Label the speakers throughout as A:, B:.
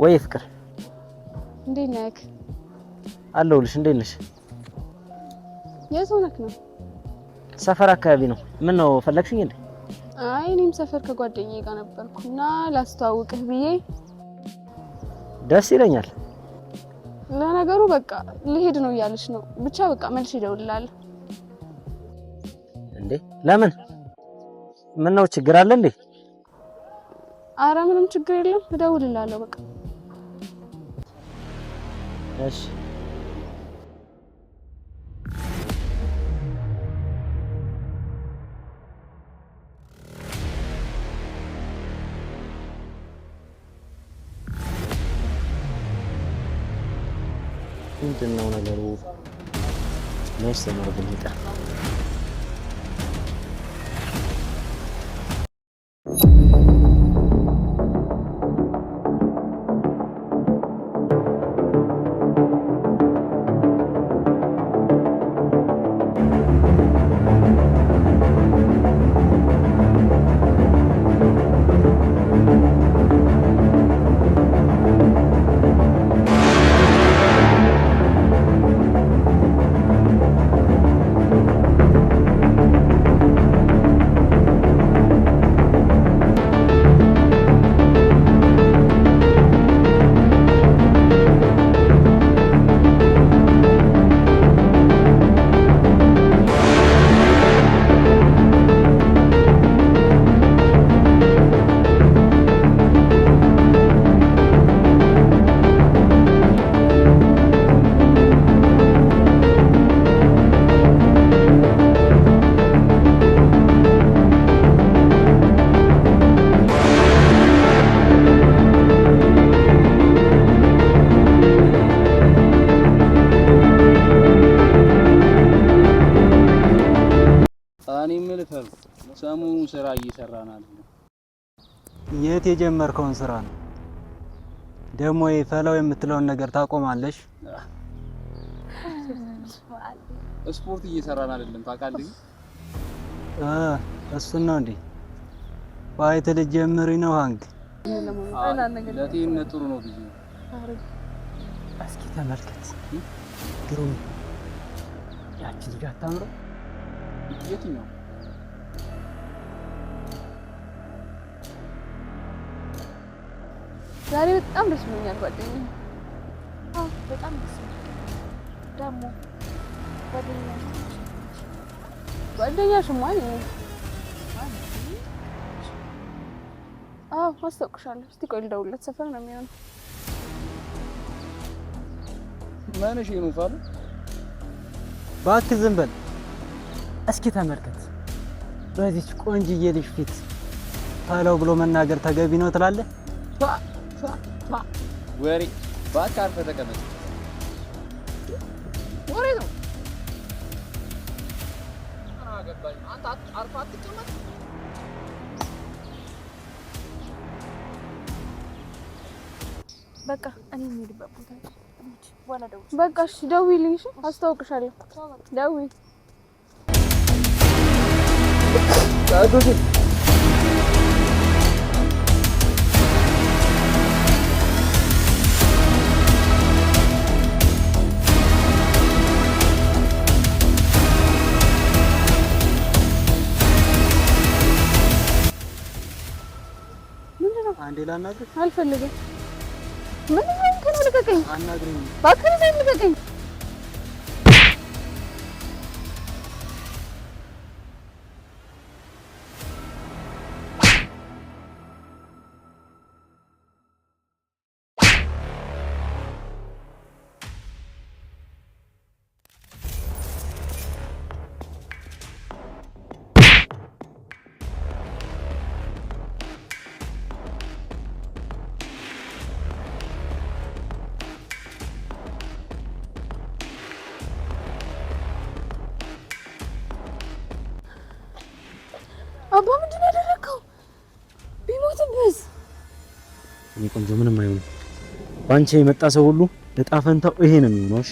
A: ወይ ፍቅር
B: እንዴት ነህ?
A: አለሁልሽ። እንዴት ነሽ?
B: የት ሆነክ ነው?
A: ሰፈር አካባቢ ነው። ምን ነው ፈለግሽኝ እንዴ?
B: አይ እኔም ሰፈር ከጓደኛዬ ጋር ነበርኩና ላስተዋውቅህ ብዬ።
A: ደስ ይለኛል።
B: ለነገሩ በቃ ልሄድ ነው እያለች ነው። ብቻ በቃ መልሼ እደውልልሃለሁ።
A: እንዴ ለምን? ምን ነው ችግር አለ እንዴ?
B: አረ ምንም ችግር የለም፣ እደውልልሃለሁ በቃ።
A: እሺ ምንድነው ነገሩ? ነፍስ ተመረብኝ ይጣ
C: ሰሞኑን ስራ እየሰራናል።
D: የት የጀመርከውን ስራ ነው ደግሞ? የፈላው የምትለውን ነገር ታቆማለሽ?
C: ስፖርት እየሰራን አይደለም ታውቃለህ?
D: እሱን ነው እንዴ? ፋይት ልትጀምሪ ነው? አንግ
C: ለጤንነት ጥሩ ነው ብዬ።
D: እስኪ ተመልከት ግሩም፣ ያቺ ልጅ አታምረው?
C: የትኛው?
B: ዛሬ በጣም ደስ ብሎኛል ጓደኛዬ።
E: በጣም ደስ ይላል። ደግሞ
B: ጓደኛሽ ማን ነው? አስታውቅሻለሁ። እስቲ ቆይ ልደውልለት። ሰፈር ነው የሚሆነው።
C: ማነሽ ነው ፋሉ?
D: እባክህ ዝም በል። እስኪ ተመልከት፣ በዚች ቆንጅዬ ልጅ ፊት ፈላው ብሎ መናገር ተገቢ ነው ትላለህ?
C: ወሬ እባክህ አርፈህ ተቀመጥ። ወሬ ነው። አገባኝ። አንተ አርፈህ አትቀመጥ።
E: በቃ እኔ የምሄድበት ቦታ በኋላ ደውል።
B: በቃ እሺ ደውይልኝ። እሺ አስታውቅሻለሁ። ደውይ።
D: አንዴ ላናግር።
B: አልፈልግም። ምን ነው ልቀቀኝ።
D: አናግረኝ።
B: እባክህ ልቀቀኝ። አባ ምንድን ያደረከው? ቢሞትብስ?
A: እኔ ቆንጆ ምንም አይሆንም። ባንቺ የመጣ ሰው ሁሉ እጣ ፈንታው ይሄ ነው የሚሆነው። እሺ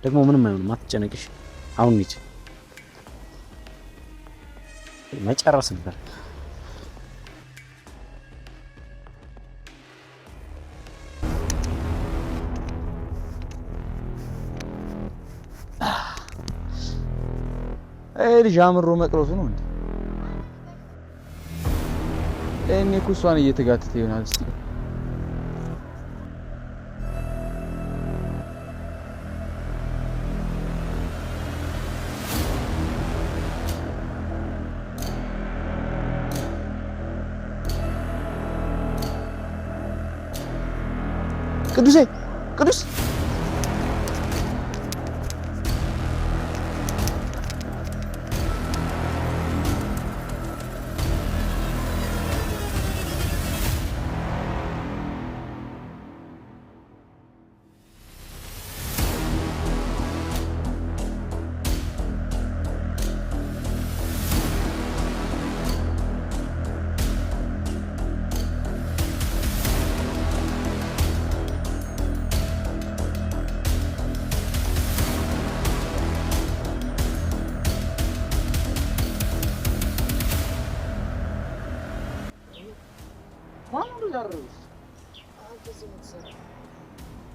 A: ደግሞ ምንም አይሆንም፣ አትጨነቅሽ። አሁን ልጅ መጨረስ ነበር።
C: ልጅ አምሮ መቅረቱ ነው እንዴ? እኔ እኮ እሷን እየተጋተተ ይሆናል። እስቲ ቅዱሴ ቅዱስ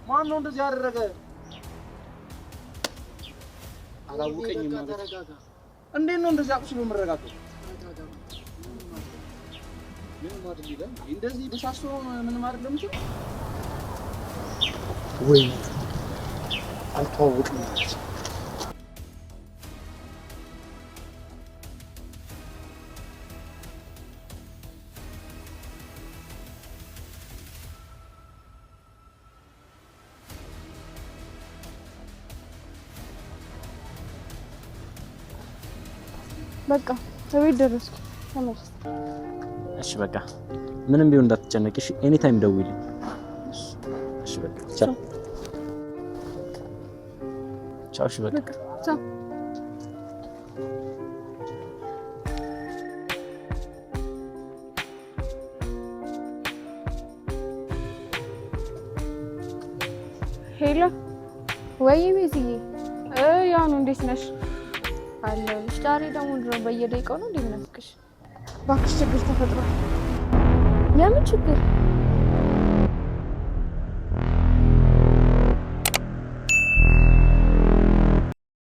C: ማን ነው እንደዚህ ያደረገ? አላወቀኝም ማለት እንዴት ነው እንደዚህ አቁስሎ መረጋጋት? ምን ማለት ይላል? እንደዚህ በሳሶ ምን ማለት ነው? ወይ አልተዋወቅም ማለት
B: በቃ ተቤት ደረስኩ። ተመለስ።
A: እሺ በቃ ምንም ቢሆን እንዳትጨነቂ እሺ። ኤኒ ታይም ደውይልኝ። እሺ በቃ ቻው ቻው። እሺ በቃ
B: ቻው። ሄሎ ወይ ቤዝዬ፣ ያኑ እንዴት ነሽ? አለሁልሽ። ዛሬ ደግሞ ድሮ በየደቂቃው ነው እንደምናፍቅሽ። እባክሽ ችግር ተፈጥሯል።
E: የምን ችግር?